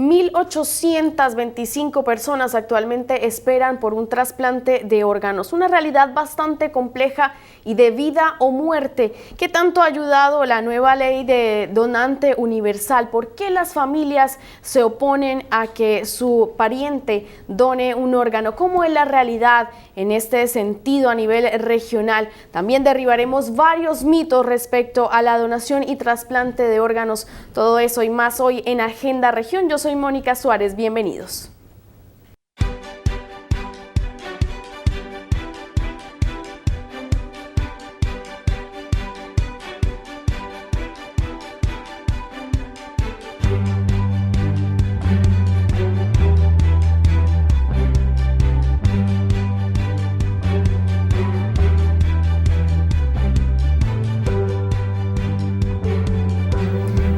1.825 personas actualmente esperan por un trasplante de órganos, una realidad bastante compleja y de vida o muerte. ¿Qué tanto ha ayudado la nueva ley de donante universal? ¿Por qué las familias se oponen a que su pariente done un órgano? ¿Cómo es la realidad en este sentido a nivel regional? También derribaremos varios mitos respecto a la donación y trasplante de órganos. Todo eso y más hoy en Agenda Región. Yo soy Mónica Suárez, bienvenidos.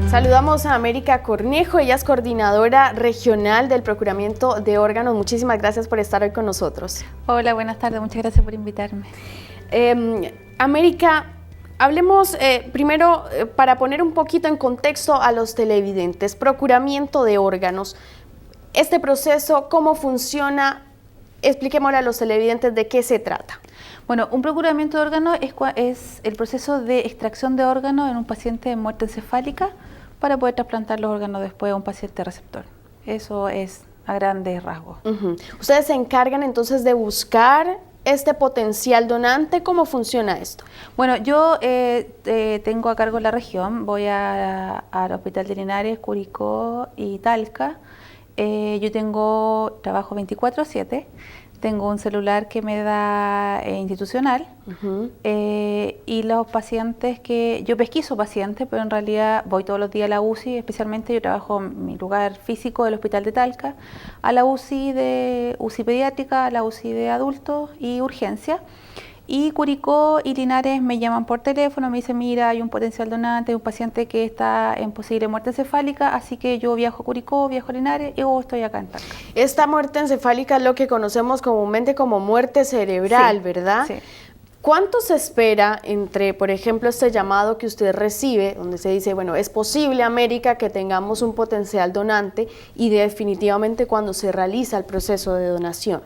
Saludamos a América Cornejo, ella es coordinadora regional del procuramiento de órganos. Muchísimas gracias por estar hoy con nosotros. Hola, buenas tardes, muchas gracias por invitarme. América, hablemos primero para poner un poquito en contexto a los televidentes. Procuramiento de órganos, este proceso, ¿cómo funciona? Expliquémosle a los televidentes de qué se trata. Bueno, un procuramiento de órganos es el proceso de extracción de órganos en un paciente de muerte encefálica para poder trasplantar los órganos después a un paciente receptor. Eso es a grandes rasgos. ¿Ustedes se encargan entonces de buscar este potencial donante? ¿Cómo funciona esto? Bueno, yo tengo a cargo la región, voy al Hospital de Linares, Curicó y Talca. Yo trabajo 24/7. Tengo un celular que me da institucional y los pacientes yo pesquiso pacientes, pero en realidad voy todos los días a la UCI, especialmente yo trabajo en mi lugar físico del Hospital de Talca, a la UCI pediátrica, a la UCI de adultos y urgencia. Y Curicó y Linares me llaman por teléfono, me dicen, mira, hay un potencial donante, un paciente que está en posible muerte encefálica, así que yo viajo a Curicó, viajo a Linares y estoy acá en Talca. Esta muerte encefálica es lo que conocemos comúnmente como muerte cerebral, sí, ¿verdad? Sí. ¿Cuánto se espera entre, por ejemplo, este llamado que usted recibe, donde se dice, bueno, es posible, América, que tengamos un potencial donante, y definitivamente cuando se realiza el proceso de donación?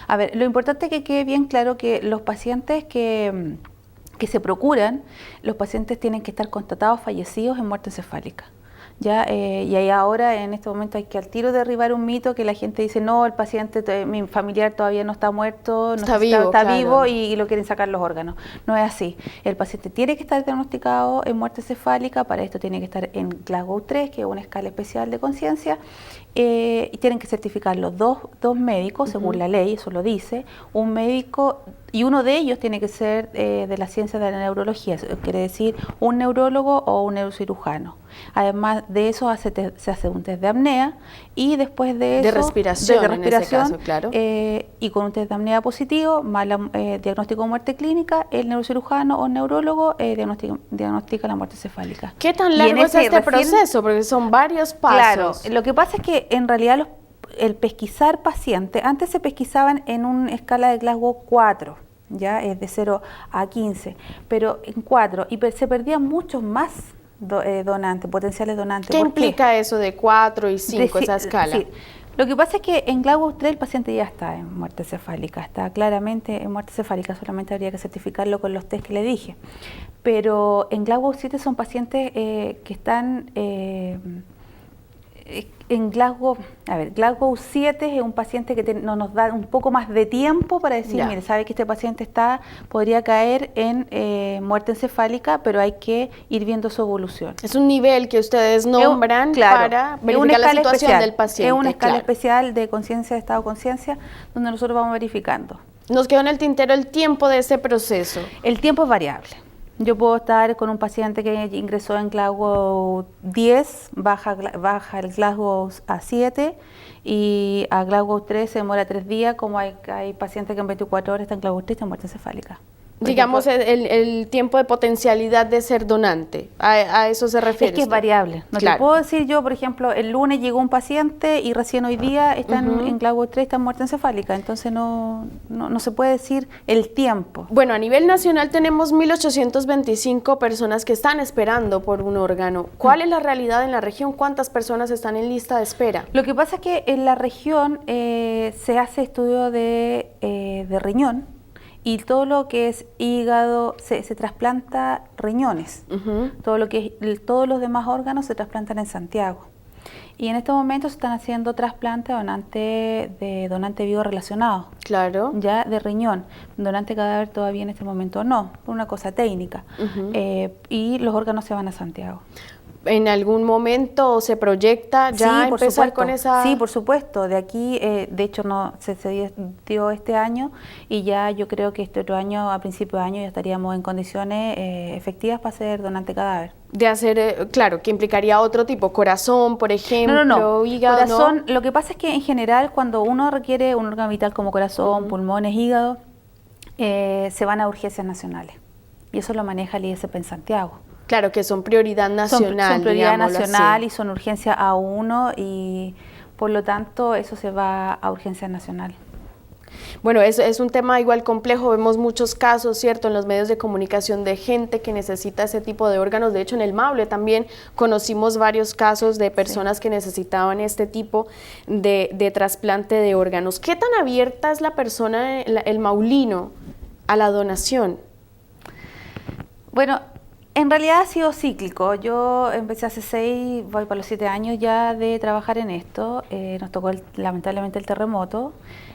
A ver, lo importante es que quede bien claro que los pacientes que se procuran, los pacientes tienen que estar constatados fallecidos en muerte encefálica. ¿Ya? Y ahí ahora, en este momento, hay que al tiro derribar un mito que la gente dice, no, el paciente, mi familiar todavía no está muerto, está vivo y lo quieren sacar los órganos. No es así. El paciente tiene que estar diagnosticado en muerte encefálica, para esto tiene que estar en Glasgow 3, que es una escala especial de conciencia, y tienen que certificarlo dos médicos, según la ley, eso lo dice, un médico, y uno de ellos tiene que ser de la ciencia de la neurología, quiere decir un neurólogo o un neurocirujano. Además de eso se hace un test de apnea y después de eso... De respiración en ese caso, claro. Y con un test de apnea positivo, más diagnóstico de muerte clínica, el neurocirujano o neurólogo diagnostica la muerte encefálica. ¿Qué tan largo es este proceso? Porque son varios pasos. Claro, lo que pasa es que en realidad el pesquisar pacientes, antes se pesquisaban en una escala de Glasgow 4, ya es de 0 a 15, pero en 4, y se perdían muchos más donantes, potenciales donantes. ¿Qué implica eso de 4 y 5, esa escala? Sí. Lo que pasa es que en Glasgow 3 el paciente ya está en muerte encefálica, está claramente en muerte encefálica, solamente habría que certificarlo con los test que le dije. Pero en Glasgow 7 son pacientes que están en Glasgow 7 es un paciente que nos da un poco más de tiempo para decir, mire, sabe que este paciente podría caer en muerte encefálica, pero hay que ir viendo su evolución. Es un nivel que ustedes nombran para verificar la situación del paciente. Es una escala especial de conciencia, de estado de conciencia, donde nosotros vamos verificando. Nos quedó en el tintero el tiempo de ese proceso. El tiempo es variable. Yo puedo estar con un paciente que ingresó en Glasgow 10, baja el Glasgow a 7 y a Glasgow 3 se demora 3 días, como hay pacientes que en 24 horas están en Glasgow 3 en muerte encefálica. Digamos, el tiempo de potencialidad de ser donante, a eso se refiere. Es que es variable. No claro. te puedo decir yo, por ejemplo, el lunes llegó un paciente y recién hoy día está en Glauco 3, está en muerte encefálica, entonces no se puede decir el tiempo. Bueno, a nivel nacional tenemos 1.825 personas que están esperando por un órgano. ¿Cuál es la realidad en la región? ¿Cuántas personas están en lista de espera? Lo que pasa es que en la región se hace estudio de riñón, y todo lo que es hígado, se trasplanta riñones. Todo lo que todos los demás órganos se trasplantan en Santiago. Y en estos momentos se están haciendo trasplantes de donante vivo relacionado. Claro. Ya de riñón. Donante cadáver todavía en este momento no, por una cosa técnica. Y los órganos se van a Santiago. ¿En algún momento se proyecta ya empezar con esa...? Sí, por supuesto. De aquí, de hecho, se dio este año y ya yo creo que este otro año, a principio de año, ya estaríamos en condiciones efectivas para ser donante cadáver. De hacer, claro, que implicaría otro tipo, corazón, por ejemplo, hígado, corazón, ¿no? Lo que pasa es que en general cuando uno requiere un órgano vital como corazón, pulmones, hígado, se van a urgencias nacionales. Y eso lo maneja el ISP en Santiago. Claro, que son prioridad nacional. Son prioridad nacional y son urgencia A1 y por lo tanto eso se va a urgencia nacional. Bueno, es un tema igual complejo, vemos muchos casos, ¿cierto?, en los medios de comunicación de gente que necesita ese tipo de órganos. De hecho, en el Maule también conocimos varios casos de personas que necesitaban este tipo de trasplante de órganos. ¿Qué tan abierta es la persona, el maulino, a la donación? Bueno, en realidad ha sido cíclico. Yo empecé hace 6, voy para los 7 años ya de trabajar en esto. Nos tocó lamentablemente el terremoto.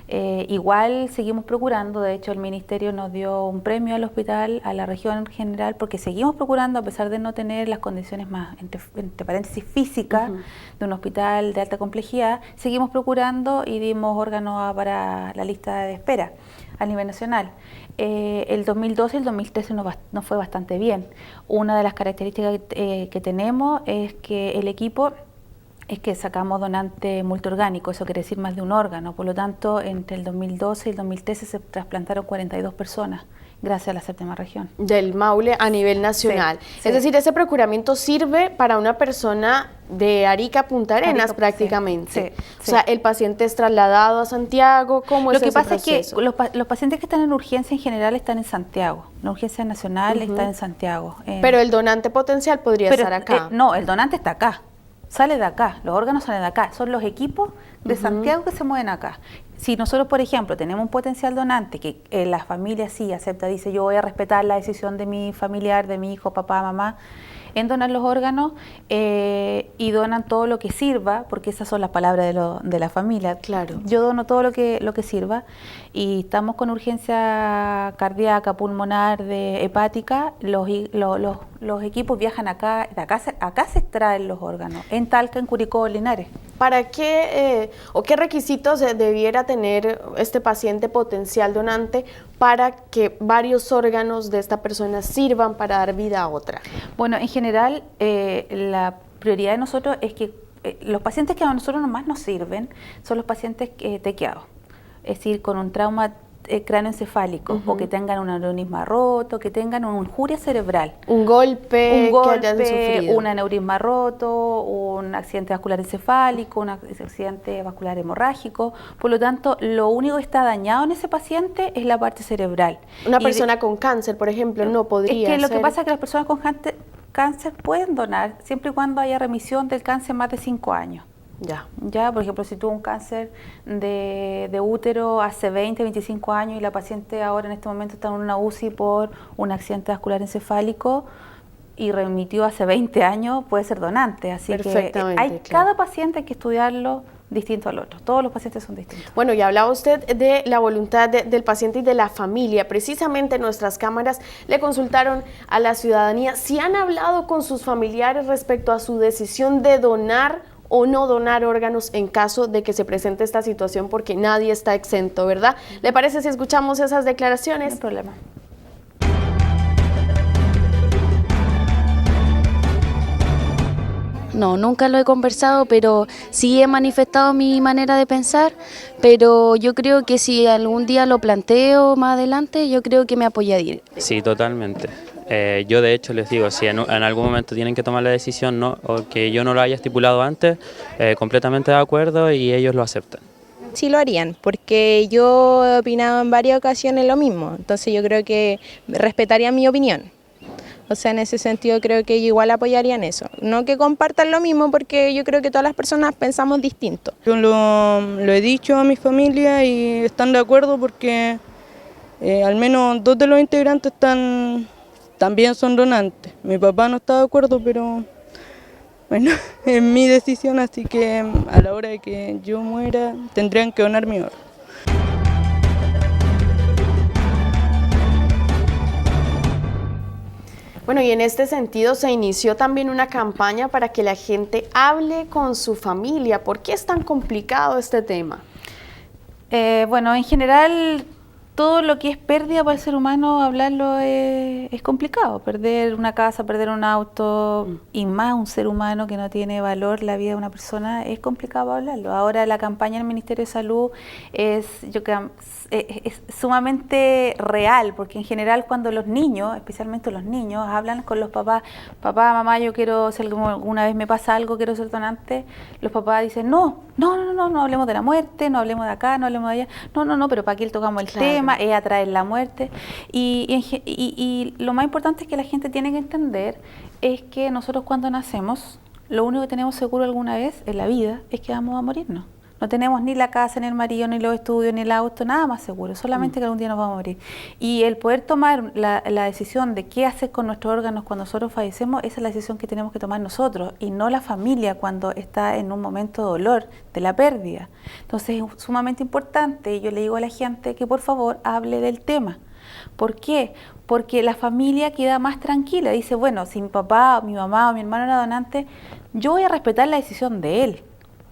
Igual seguimos procurando, de hecho el Ministerio nos dio un premio al hospital, a la región en general, porque seguimos procurando, a pesar de no tener las condiciones más, entre paréntesis, físicas de un hospital de alta complejidad, seguimos procurando y dimos órganos para la lista de espera a nivel nacional. El 2012 y el 2013 nos fue bastante bien. Una de las características que tenemos es que el equipo es que sacamos donante multiorgánico, eso quiere decir más de un órgano. Por lo tanto, entre el 2012 y el 2013 se trasplantaron 42 personas, gracias a la séptima región. Del Maule a nivel nacional. Sí, es decir, ese procuramiento sirve para una persona de Arica a Punta Arenas prácticamente. O sea, el paciente es trasladado a Santiago, ¿cómo es ese proceso? Lo que pasa es que los pacientes que están en urgencia en general están en Santiago. La urgencia nacional está en Santiago. Pero el donante potencial podría estar acá. No, el donante está acá. Sale de acá, los órganos salen de acá, son los equipos de Santiago que se mueven acá. Si nosotros, por ejemplo, tenemos un potencial donante que la familia sí acepta, dice yo voy a respetar la decisión de mi familiar, de mi hijo, papá, mamá, en donar los órganos y donan todo lo que sirva, porque esas son las palabras de la familia. Claro. Yo dono todo lo que sirva y estamos con urgencia cardíaca, pulmonar, hepática, los equipos viajan acá se extraen los órganos, en Talca, en Curicó, Linares. ¿Para qué o qué requisitos debiera tener este paciente potencial donante para que varios órganos de esta persona sirvan para dar vida a otra? Bueno, en general, la prioridad de nosotros es que los pacientes que a nosotros nomás nos sirven son los pacientes tequiados, es decir, con un trauma cráneoencefálico o que tengan un aneurisma roto, que tengan una injuria cerebral. Un golpe que hayan sufrido. Un aneurisma roto, un accidente vascular encefálico, un accidente vascular hemorrágico. Por lo tanto, lo único que está dañado en ese paciente es la parte cerebral. Una persona con cáncer, por ejemplo, no podría ser. Es que ser... lo que pasa es que las personas con cáncer pueden donar siempre y cuando haya remisión del cáncer más de 5 años. Ya, por ejemplo, si tuvo un cáncer de útero hace 20, 25 años y la paciente ahora en este momento está en una UCI por un accidente vascular encefálico y remitió hace 20 años, puede ser donante. Así que cada paciente hay que estudiarlo distinto al otro. Todos los pacientes son distintos. Bueno, y hablaba usted de la voluntad del paciente y de la familia. Precisamente nuestras cámaras le consultaron a la ciudadanía si han hablado con sus familiares respecto a su decisión de donar o no donar órganos en caso de que se presente esta situación, porque nadie está exento, ¿verdad? ¿Le parece si escuchamos esas declaraciones? No hay problema. No, nunca lo he conversado, pero sí he manifestado mi manera de pensar, pero yo creo que si algún día lo planteo más adelante, yo creo que me apoyaría. Sí, totalmente. Yo de hecho les digo, si en algún momento tienen que tomar la decisión no, o que yo no lo haya estipulado antes, completamente de acuerdo y ellos lo aceptan. Sí lo harían, porque yo he opinado en varias ocasiones lo mismo, entonces yo creo que respetarían mi opinión. O sea, en ese sentido creo que ellos igual apoyarían eso. No que compartan lo mismo, porque yo creo que todas las personas pensamos distinto. Yo lo he dicho a mi familia y están de acuerdo porque al menos 2 de los integrantes también son donantes. Mi papá no está de acuerdo, pero bueno, es mi decisión, así que a la hora de que yo muera tendrían que donar mi órgano. Bueno, y en este sentido se inició también una campaña para que la gente hable con su familia. ¿Por qué es tan complicado este tema? Bueno, en general, todo lo que es pérdida para el ser humano, hablarlo es complicado. Perder una casa, perder un auto y más un ser humano que no tiene valor, la vida de una persona, es complicado hablarlo. Ahora la campaña del Ministerio de Salud es sumamente real, porque en general cuando los niños, especialmente los niños, hablan con los papás, papá, mamá, yo quiero, si alguna vez me pasa algo, quiero ser donante, los papás dicen, no hablemos de la muerte, no hablemos de acá, no hablemos de allá, no, pero ¿para qué tocamos el tema? Es atraer la muerte. Y lo más importante es que la gente tiene que entender es que nosotros cuando nacemos, lo único que tenemos seguro alguna vez en la vida es que vamos a morirnos. No tenemos ni la casa, ni el marido, ni los estudios, ni el auto, nada más seguro, solamente que algún día nos vamos a morir. Y el poder tomar la decisión de qué hacer con nuestros órganos cuando nosotros fallecemos, esa es la decisión que tenemos que tomar nosotros y no la familia cuando está en un momento de dolor, de la pérdida. Entonces es sumamente importante, y yo le digo a la gente que por favor hable del tema. ¿Por qué? Porque la familia queda más tranquila, dice, bueno, si mi papá, mi mamá o mi hermano era donante, yo voy a respetar la decisión de él.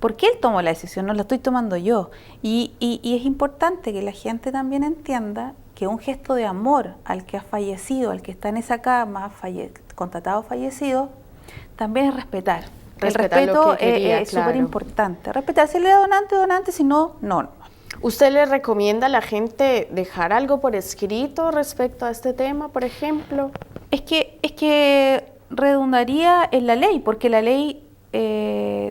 Porque él tomó la decisión, no la estoy tomando yo. Y es importante que la gente también entienda que un gesto de amor al que ha fallecido, al que está en esa cama, contratado fallecido, también es respetar. El respeto es súper importante. Respetar, si le da donante, si no, no. ¿Usted le recomienda a la gente dejar algo por escrito respecto a este tema, por ejemplo? Es que redundaría en la ley, porque la ley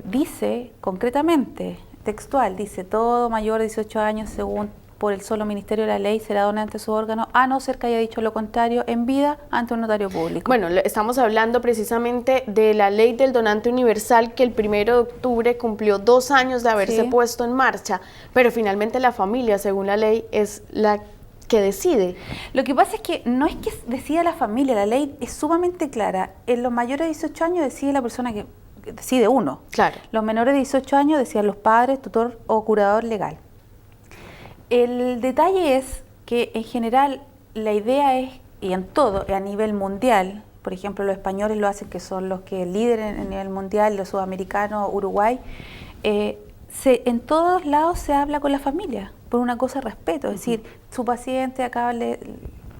dice concretamente, textual, dice todo mayor de 18 años según por el solo Ministerio de la Ley será donante de sus órganos, a no ser que haya dicho lo contrario en vida ante un notario público. Bueno, estamos hablando precisamente de la ley del donante universal que el 1 de octubre cumplió 2 años de haberse puesto en marcha, pero finalmente la familia, según la ley, es la que decide. Lo que pasa es que no es que decida la familia, la ley es sumamente clara. En los mayores de 18 años decide la persona que decide uno. Claro. Los menores de 18 años decían los padres, tutor o curador legal. El detalle es que en general la idea es, y en todo, a nivel mundial, por ejemplo los españoles lo hacen, que son los que lideren a nivel mundial, los sudamericanos, Uruguay, en todos lados se habla con la familia, por una cosa de respeto, es decir, su paciente acá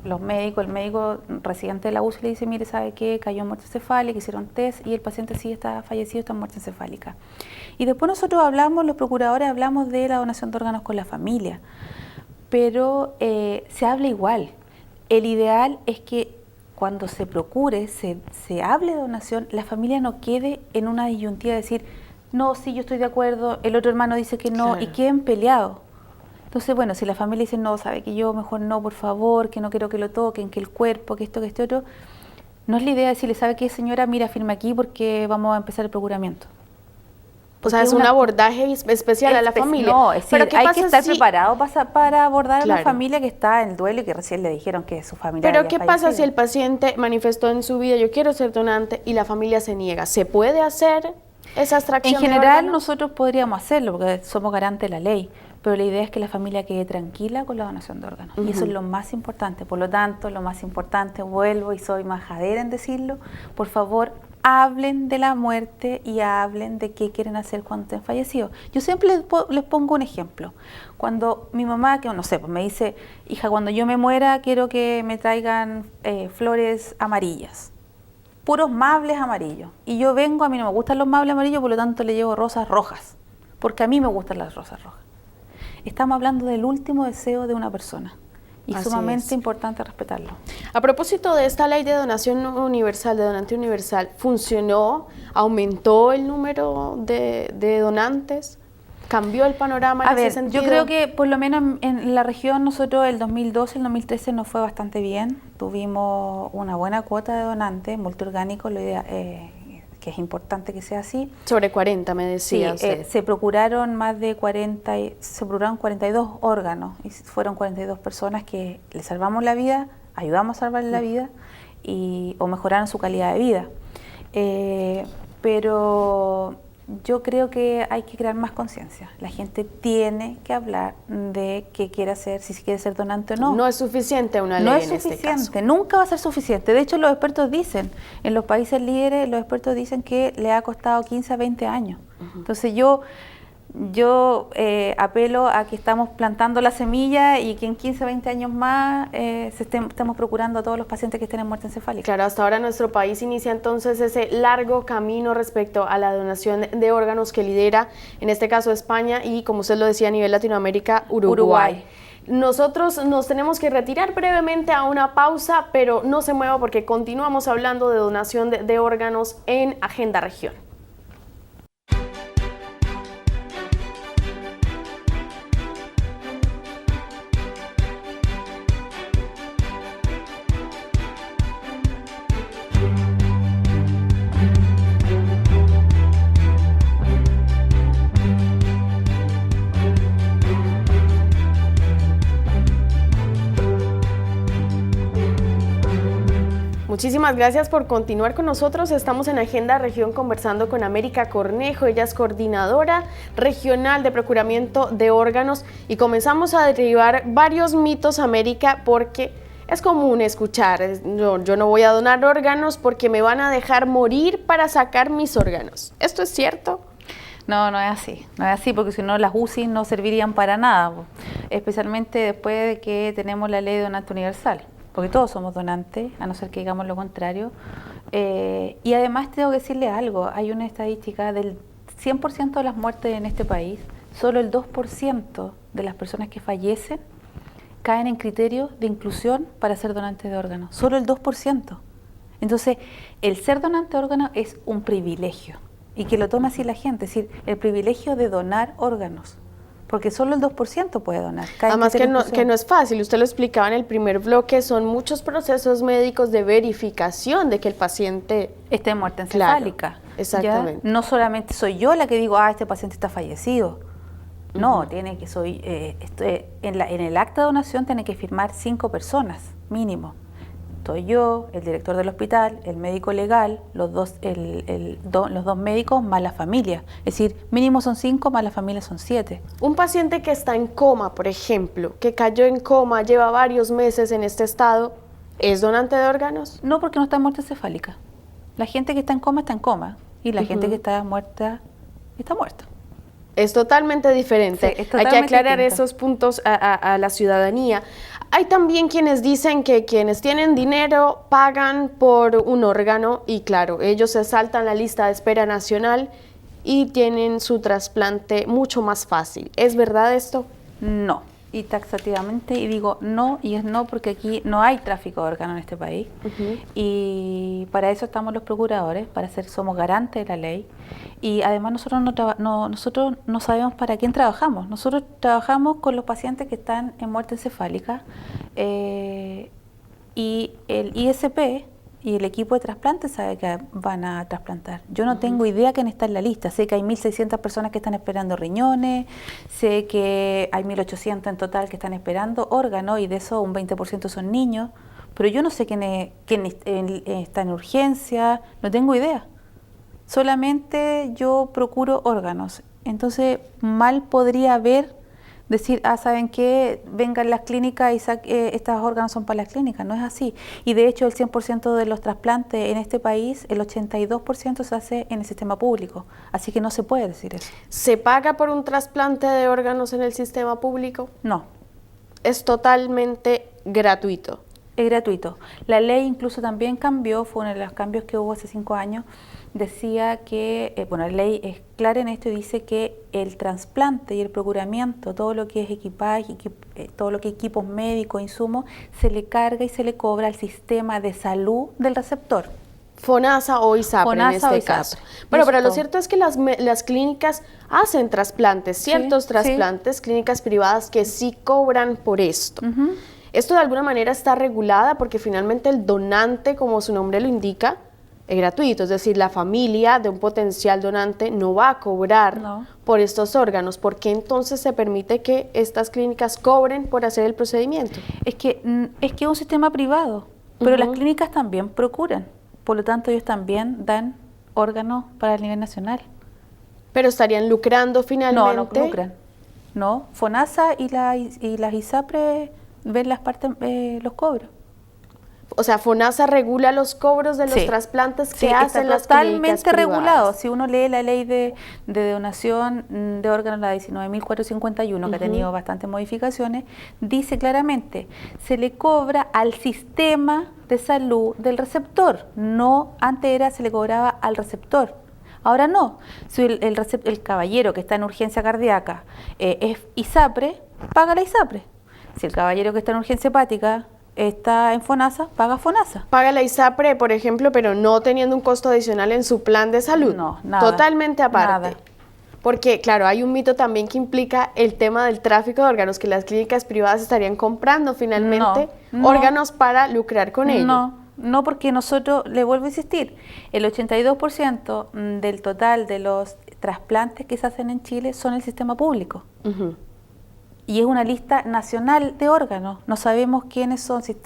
los médicos, el médico residente de la UCI le dice, mire, ¿sabe qué? Cayó en muerte encefálica, hicieron test y el paciente sí está fallecido, está en muerte encefálica. Y después nosotros hablamos, los procuradores hablamos de la donación de órganos con la familia, pero se habla igual. El ideal es que cuando se procure, se hable de donación, la familia no quede en una disyuntiva de decir, no, sí, yo estoy de acuerdo, el otro hermano dice que no, y queden peleados. Entonces, bueno, si la familia dice, no, sabe que yo mejor no, por favor, que no quiero que lo toquen, que el cuerpo, que esto, que este otro, no es la idea decirle, ¿sabe qué, señora? Mira, firme aquí porque vamos a empezar el procuramiento. O sea, es un abordaje especial a la familia. No, es decir, hay que estar preparado para abordar a una familia que está en duelo y que recién le dijeron que su familia Pero ¿qué pasa si el paciente manifestó en su vida, yo quiero ser donante, y la familia se niega? ¿Se puede hacer esa extracción? En general nosotros podríamos hacerlo porque somos garantes de la ley, pero la idea es que la familia quede tranquila con la donación de órganos. Y eso es lo más importante. Por lo tanto, lo más importante, vuelvo y soy majadera en decirlo, por favor, hablen de la muerte y hablen de qué quieren hacer cuando estén fallecidos. Yo siempre les pongo un ejemplo. Cuando mi mamá, que no sé, pues me dice, hija, cuando yo me muera quiero que me traigan flores amarillas. puros mables amarillos. Y yo vengo, a mí no me gustan los mables amarillos, por lo tanto le llevo rosas rojas, porque a mí me gustan las rosas rojas. Estamos hablando del último deseo de una persona y Así sumamente es. importante respetarlo. A propósito de esta ley de donación universal, de donante universal, ¿funcionó? ¿Aumentó el número de donantes? ¿Cambió el panorama en ese sentido? Yo creo que por lo menos en la región nosotros el 2012, el 2013 nos fue bastante bien. Tuvimos una buena cuota de donantes, multiorgánicos, lo idea, que es importante que sea así. Sobre 40, me decía usted. Se procuraron más de 40, se procuraron 42 órganos y fueron 42 personas que le salvamos la vida, ayudamos a salvarle la vida o mejoraron su calidad de vida. Pero yo creo que hay que crear más conciencia. La gente tiene que hablar de qué quiere hacer, si quiere ser donante o no. No es suficiente una ley No es en este suficiente, caso. nunca va a ser suficiente. De hecho, los expertos dicen, en los países líderes, los expertos dicen que le ha costado 15 a 20 años. Entonces yo apelo a que estamos plantando la semilla y que en 15 a 20 años más estemos procurando a todos los pacientes que estén en muerte encefálica. Claro, hasta ahora nuestro país inicia entonces ese largo camino respecto a la donación de órganos que lidera, en este caso España y, como usted lo decía, a nivel Latinoamérica, Uruguay. Nosotros nos tenemos que retirar brevemente a una pausa, pero no se mueva porque continuamos hablando de donación de órganos en Agenda Región. Muchísimas gracias por continuar con nosotros. Estamos en Agenda Región conversando con América Cornejo. Ella es coordinadora regional de procuramiento de órganos y comenzamos a derribar varios mitos, América, porque es común escuchar, yo no voy a donar órganos porque me van a dejar morir para sacar mis órganos. ¿Esto es cierto? No, no es así, porque si no las UCI no servirían para nada, especialmente después de que tenemos la ley de donante universal. Porque todos somos donantes, a no ser que digamos lo contrario. Y además tengo que decirle algo, hay una estadística del 100% de las muertes en este país, solo el 2% de las personas que fallecen caen en criterios de inclusión para ser donantes de órganos, solo el 2%. Entonces, el ser donante de órganos es un privilegio, y que lo tome así la gente, es decir, el privilegio de donar órganos. Porque solo el 2% puede donar. Además que no es fácil, usted lo explicaba en el primer bloque, son muchos procesos médicos de verificación de que el paciente esté en muerte encefálica. Claro, exactamente. ¿Ya? No solamente soy yo la que digo, este paciente está fallecido. No, tiene que en el acta de donación tiene que firmar 5 personas, mínimo. Estoy yo, el director del hospital, el médico legal, los dos médicos más la familia. Es decir, mínimo son 5 más la familia son 7. Un paciente que está en coma, por ejemplo, que cayó en coma, lleva varios meses en este estado, ¿es donante de órganos? No, porque no está en muerte encefálica. La gente que está en coma y la gente que está muerta, está muerta. Es totalmente diferente. Sí, es totalmente Hay que aclarar distinto. esos puntos a la ciudadanía. Hay también quienes dicen que quienes tienen dinero pagan por un órgano y claro, ellos se saltan la lista de espera nacional y tienen su trasplante mucho más fácil. ¿Es verdad esto? No, y taxativamente, y digo no, y es no porque aquí no hay tráfico de órganos en este país, y para eso estamos los procuradores, somos garantes de la ley, y además nosotros no sabemos para quién trabajamos. Nosotros trabajamos con los pacientes que están en muerte encefálica, y el ISP y el equipo de trasplante sabe que van a trasplantar. Yo no tengo idea quién está en la lista. Sé que hay 1.600 personas que están esperando riñones, sé que hay 1.800 en total que están esperando órganos y de eso un 20% son niños, pero yo no sé quién está en urgencia, no tengo idea. Solamente yo procuro órganos. Entonces, mal podría haber decir, ¿saben qué? Vengan las clínicas y estos órganos son para las clínicas. No es así. Y de hecho, el 100% de los trasplantes en este país, el 82% se hace en el sistema público. Así que no se puede decir eso. ¿Se paga por un trasplante de órganos en el sistema público? No. Es totalmente gratuito. Es gratuito. La ley incluso también cambió, fue uno de los cambios que hubo hace 5 años, decía que, la ley es clara en esto y dice que el trasplante y el procuramiento, todo lo que es equipaje, todo lo que es equipos médicos, insumos, se le carga y se le cobra al sistema de salud del receptor. FONASA o ISAPRE en este caso. Bueno, pero lo cierto es que las clínicas hacen trasplantes, ciertos trasplantes, clínicas privadas que sí cobran por esto. Esto de alguna manera está regulada porque finalmente el donante, como su nombre lo indica, es gratuito, es decir, la familia de un potencial donante no va a cobrar por estos órganos. ¿Por qué entonces se permite que estas clínicas cobren por hacer el procedimiento? Es que es un sistema privado, pero las clínicas también procuran, por lo tanto ellos también dan órganos para el nivel nacional. ¿Pero estarían lucrando finalmente? No lucran. No, FONASA y las ISAPRE ven las partes, los cobros. O sea, FONASA regula los cobros de los trasplantes que hacen las clínicas totalmente privadas. regulado. Si uno lee la ley de donación de órganos, la 19.451, que ha tenido bastantes modificaciones, dice claramente, se le cobra al sistema de salud del receptor. No, antes se le cobraba al receptor. Ahora no. Si el caballero que está en urgencia cardíaca es ISAPRE, paga la ISAPRE. Si el caballero que está en urgencia hepática está en FONASA, paga FONASA. Paga la ISAPRE, por ejemplo, pero no teniendo un costo adicional en su plan de salud. No, nada. Totalmente aparte. Nada. Porque, claro, hay un mito también que implica el tema del tráfico de órganos, que las clínicas privadas estarían comprando finalmente órganos para lucrar con ellos. No, porque nosotros, le vuelvo a insistir, el 82% del total de los trasplantes que se hacen en Chile son el sistema público. Y es una lista nacional de órganos. No sabemos quiénes son, si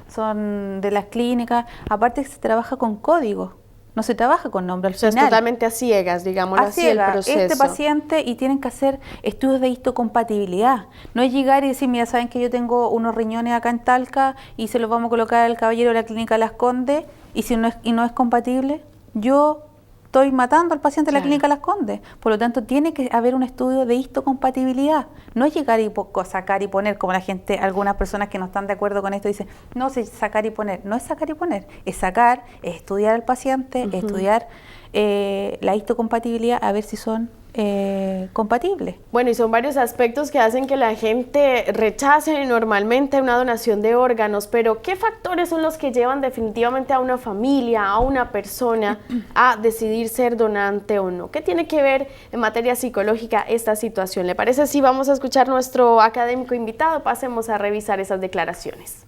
son de las clínicas. Aparte que se trabaja con código, no se trabaja con nombre al final. Es totalmente a ciegas, digámoslo así, el proceso. Este paciente, y tienen que hacer estudios de histocompatibilidad. No es llegar y decir, mira, saben que yo tengo unos riñones acá en Talca y se los vamos a colocar al caballero de la clínica Las Condes, y si no es compatible, yo estoy matando al paciente de la clínica Las Condes. Por lo tanto, tiene que haber un estudio de histocompatibilidad. No es llegar y sacar y poner, como la gente, algunas personas que no están de acuerdo con esto dicen, no, es sacar y poner. No es sacar y poner, es sacar, es estudiar al paciente, estudiar la histocompatibilidad, a ver si son compatibles. Bueno, y son varios aspectos que hacen que la gente rechace normalmente una donación de órganos, pero ¿qué factores son los que llevan definitivamente a una familia, a una persona, a decidir ser donante o no? ¿Qué tiene que ver en materia psicológica esta situación? ¿Le parece si vamos a escuchar nuestro académico invitado? Pasemos a revisar esas declaraciones.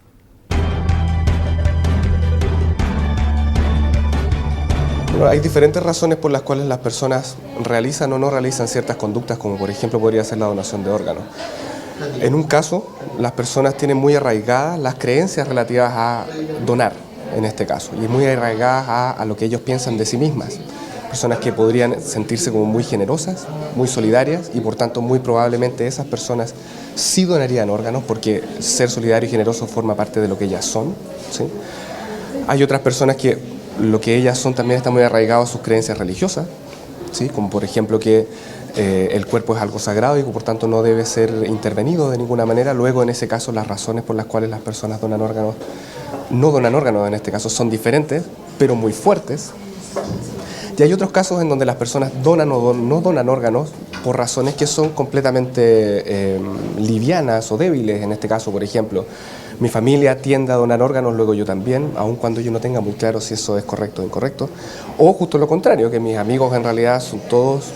Bueno, hay diferentes razones por las cuales las personas realizan o no realizan ciertas conductas, como por ejemplo podría ser la donación de órganos. En un caso, las personas tienen muy arraigadas las creencias relativas a donar, en este caso, y muy arraigadas a lo que ellos piensan de sí mismas. Personas que podrían sentirse como muy generosas, muy solidarias, y por tanto muy probablemente esas personas sí donarían órganos, porque ser solidario y generoso forma parte de lo que ellas son, ¿sí? Hay otras personas que lo que ellas son también está muy arraigado a sus creencias religiosas, ¿sí? Como por ejemplo que el cuerpo es algo sagrado y que por tanto no debe ser intervenido de ninguna manera. Luego, en ese caso, las razones por las cuales las personas donan órganos, no donan órganos en este caso, son diferentes, pero muy fuertes. Y hay otros casos en donde las personas donan o no donan órganos por razones que son completamente livianas o débiles. En este caso, por ejemplo, mi familia tiende a donar órganos, luego yo también, aun cuando yo no tenga muy claro si eso es correcto o incorrecto. O justo lo contrario, que mis amigos en realidad son todos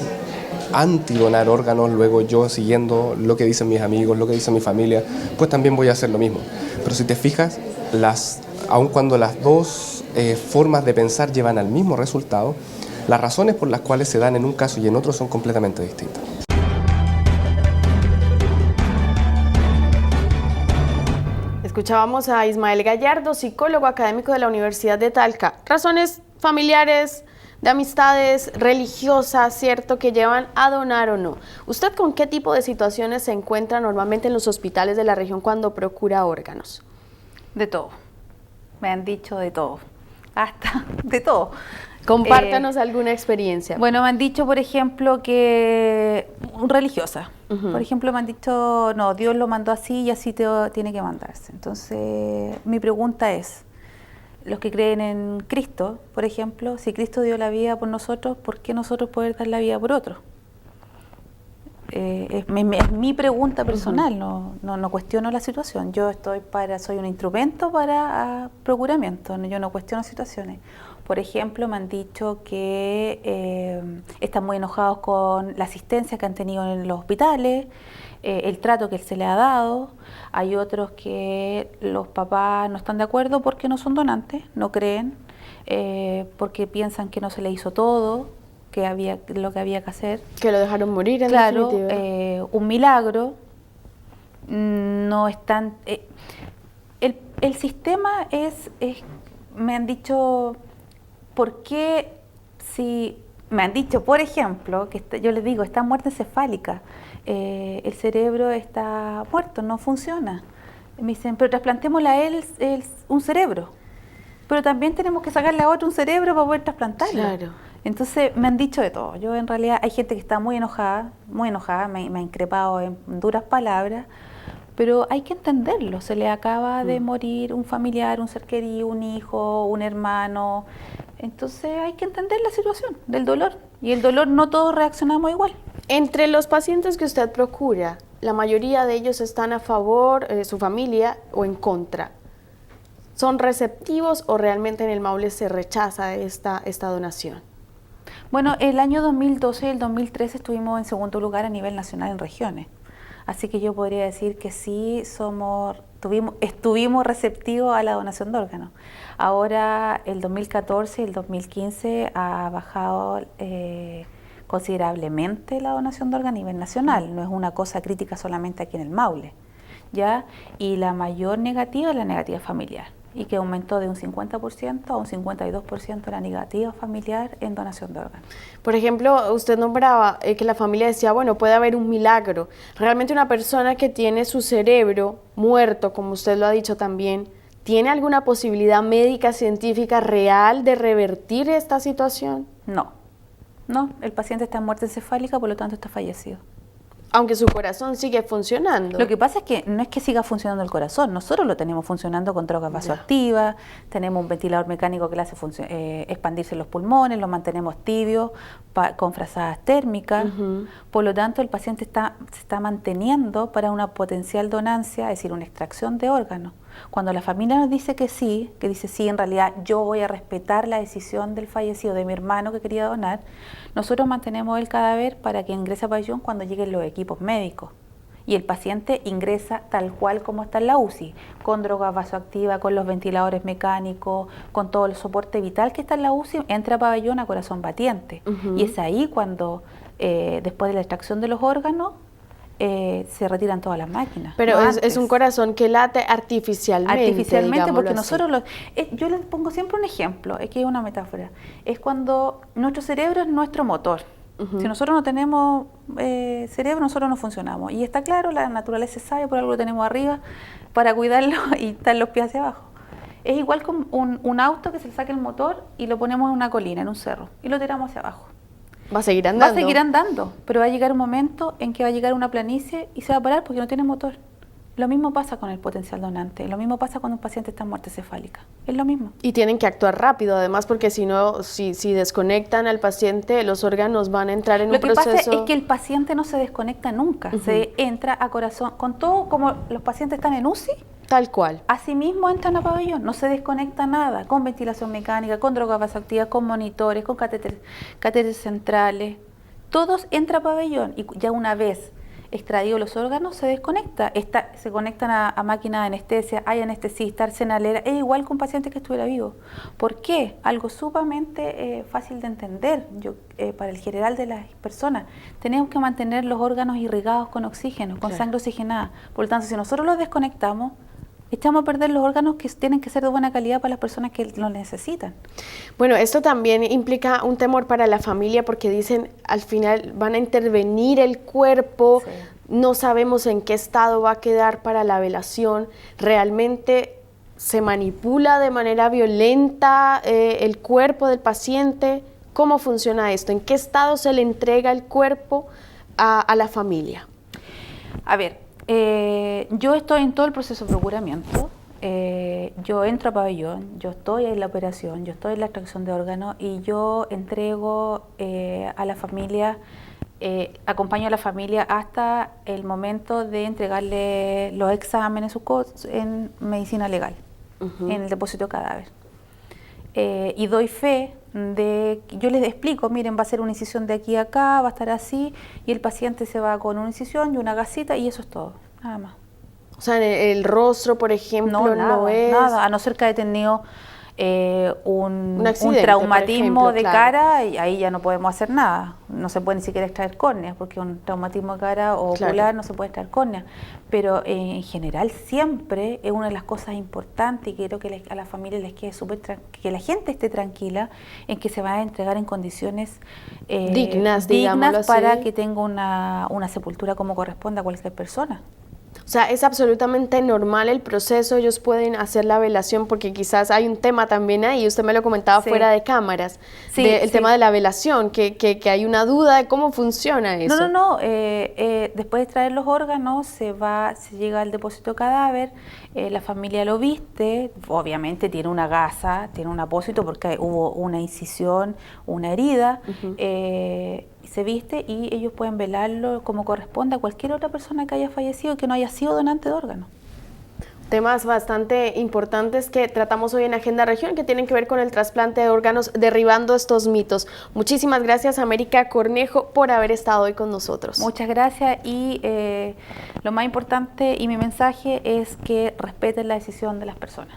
anti-donar órganos, luego yo siguiendo lo que dicen mis amigos, lo que dice mi familia, pues también voy a hacer lo mismo. Pero si te fijas, aun cuando las dos formas de pensar llevan al mismo resultado, las razones por las cuales se dan en un caso y en otro son completamente distintas. Escuchábamos a Ismael Gallardo, psicólogo académico de la Universidad de Talca. Razones familiares, de amistades, religiosas, ¿cierto?, que llevan a donar o no. ¿Usted con qué tipo de situaciones se encuentra normalmente en los hospitales de la región cuando procura órganos? De todo. Me han dicho de todo. Hasta de todo. Compártanos alguna experiencia. Bueno, me han dicho, por ejemplo, que religiosa. Por ejemplo, me han dicho, no, Dios lo mandó así y así tiene que mandarse. Entonces, mi pregunta es, los que creen en Cristo, por ejemplo, si Cristo dio la vida por nosotros, ¿por qué nosotros poder dar la vida por otros? Es mi pregunta personal, no cuestiono la situación. Yo soy un instrumento para procuramiento, yo no cuestiono situaciones. Por ejemplo, me han dicho que están muy enojados con la asistencia que han tenido en los hospitales, el trato que se les ha dado. Hay otros que los papás no están de acuerdo porque no son donantes, no creen, porque piensan que no se le hizo todo, lo que había que hacer. Que lo dejaron morir, en claro, definitiva. Un milagro. No están. El sistema me han dicho. ¿Por qué si me han dicho, por ejemplo, que yo les digo, está muerte encefálica, el cerebro está muerto, no funciona? Me dicen, pero trasplantémosle a él un cerebro, pero también tenemos que sacarle a otro un cerebro para poder trasplantarlo. Claro. Entonces me han dicho de todo. Yo en realidad hay gente que está muy enojada, me ha increpado en duras palabras, pero hay que entenderlo. Se le acaba de morir un familiar, un ser querido, un hijo, un hermano. Entonces hay que entender la situación del dolor. Y el dolor no todos reaccionamos igual. Entre los pacientes que usted procura, ¿la mayoría de ellos están a favor, su familia, o en contra? ¿Son receptivos o realmente en el Maule se rechaza esta donación? Bueno, el año 2012 y el 2013 estuvimos en segundo lugar a nivel nacional en regiones. Así que yo podría decir que sí estuvimos receptivos a la donación de órganos. Ahora el 2014 y el 2015 ha bajado considerablemente la donación de órganos a nivel nacional. No es una cosa crítica solamente aquí en el Maule, ¿ya? Y la mayor negativa es la negativa familiar, y que aumentó de un 50% a un 52% la negativa familiar en donación de órganos. Por ejemplo, usted nombraba que la familia decía, bueno, puede haber un milagro. Realmente una persona que tiene su cerebro muerto, como usted lo ha dicho también, ¿tiene alguna posibilidad médica, científica real de revertir esta situación? No, el paciente está en muerte encefálica, por lo tanto está fallecido. Aunque su corazón sigue funcionando. Lo que pasa es que no es que siga funcionando el corazón, nosotros lo tenemos funcionando con drogas vasoactivas, tenemos un ventilador mecánico que le hace expandirse los pulmones, lo mantenemos tibio con frazadas térmicas, por lo tanto el paciente se está manteniendo para una potencial donancia, es decir, una extracción de órganos. Cuando la familia nos dice que dice sí, en realidad yo voy a respetar la decisión del fallecido, de mi hermano que quería donar, nosotros mantenemos el cadáver para que ingrese a pabellón cuando lleguen los equipos médicos. Y el paciente ingresa tal cual como está en la UCI, con drogas vasoactivas, con los ventiladores mecánicos, con todo el soporte vital que está en la UCI, entra a pabellón a corazón batiente. Y es ahí cuando, después de la extracción de los órganos, se retiran todas las máquinas. Pero es un corazón que late artificialmente. Artificialmente, porque nosotros yo les pongo siempre un ejemplo, es que es una metáfora. Es cuando nuestro cerebro es nuestro motor. Si nosotros no tenemos cerebro, nosotros no funcionamos. Y está claro, la naturaleza sabe, por algo lo tenemos arriba, para cuidarlo y estar los pies hacia abajo. Es igual con un auto que se le saca el motor y lo ponemos en una colina, en un cerro, y lo tiramos hacia abajo. Va a seguir andando. Va a seguir andando, pero va a llegar un momento en que va a llegar una planicie y se va a parar porque no tiene motor. Lo mismo pasa con el potencial donante, lo mismo pasa cuando un paciente está en muerte cefálica, es lo mismo. Y tienen que actuar rápido, además, porque si no, si desconectan al paciente, los órganos van a entrar en un proceso... Lo que pasa es que el paciente no se desconecta nunca, se entra a corazón, con todo como los pacientes están en UCI, tal cual. Así mismo entran a pabellón, no se desconecta nada, con ventilación mecánica, con drogas vasoactivas, con monitores, con catéteres centrales, todos entran a pabellón y ya una vez extraídos los órganos se desconecta, se conectan a máquinas de anestesia, hay anestesista, arsenalera, es igual que un paciente que estuviera vivo. ¿Por qué? Algo sumamente fácil de entender para el general de las personas. Tenemos que mantener los órganos irrigados con oxígeno, con sangre oxigenada. Por lo tanto, si nosotros los desconectamos, echamos a perder los órganos que tienen que ser de buena calidad para las personas que lo necesitan. Bueno, esto también implica un temor para la familia porque dicen al final van a intervenir el cuerpo, no sabemos en qué estado va a quedar para la velación. Realmente ¿Se manipula de manera violenta el cuerpo del paciente? ¿Cómo funciona esto? ¿En qué estado se le entrega el cuerpo a la familia? A ver, yo estoy en todo el proceso de procuramiento. Yo entro a pabellón, yo estoy en la operación, yo estoy en la extracción de órganos y yo entrego a la familia, acompaño a la familia hasta el momento de entregarle los exámenes en medicina legal, en el depósito de cadáver. Y doy fe de, yo les explico, miren, va a ser una incisión de aquí a acá, va a estar así, y el paciente se va con una incisión y una gasita y eso es todo, nada más. O sea, el rostro, por ejemplo, no es... Nada, a no ser que haya tenido un traumatismo ejemplo, de claro. cara, y ahí ya no podemos hacer nada. No se puede ni siquiera extraer córneas, porque un traumatismo de cara o Claro. ocular no se puede extraer córneas. Pero en general siempre es una de las cosas importantes y quiero que a la familia les quede que la gente esté tranquila en que se va a entregar en condiciones dignas, digámoslo así, para que tenga una sepultura como corresponde a cualquier persona. O sea, es absolutamente normal el proceso, ellos pueden hacer la velación porque quizás hay un tema también ahí, usted me lo comentaba Sí. fuera de cámaras, Sí, el sí. tema de la velación, que hay una duda de cómo funciona eso. No. Después de traer los órganos se llega al depósito de cadáver, la familia lo viste, obviamente tiene una gasa, tiene un apósito porque hubo una incisión, una herida, se viste y ellos pueden velarlo como corresponde a cualquier otra persona que haya fallecido y que no haya sido donante de órganos. Temas bastante importantes que tratamos hoy en Agenda Región que tienen que ver con el trasplante de órganos, derribando estos mitos. Muchísimas gracias, América Cornejo, por haber estado hoy con nosotros. Muchas gracias y lo más importante y mi mensaje es que respeten la decisión de las personas.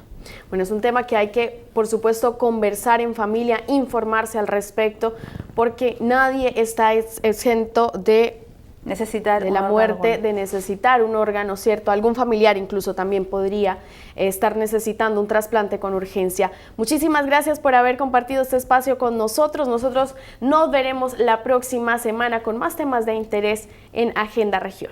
Bueno, es un tema que hay que, por supuesto, conversar en familia, informarse al respecto, porque nadie está exento de Necesitar la muerte, de necesitar un órgano, ¿cierto? Algún familiar incluso también podría estar necesitando un trasplante con urgencia. Muchísimas gracias por haber compartido este espacio con nosotros. Nosotros nos veremos la próxima semana con más temas de interés en Agenda Región.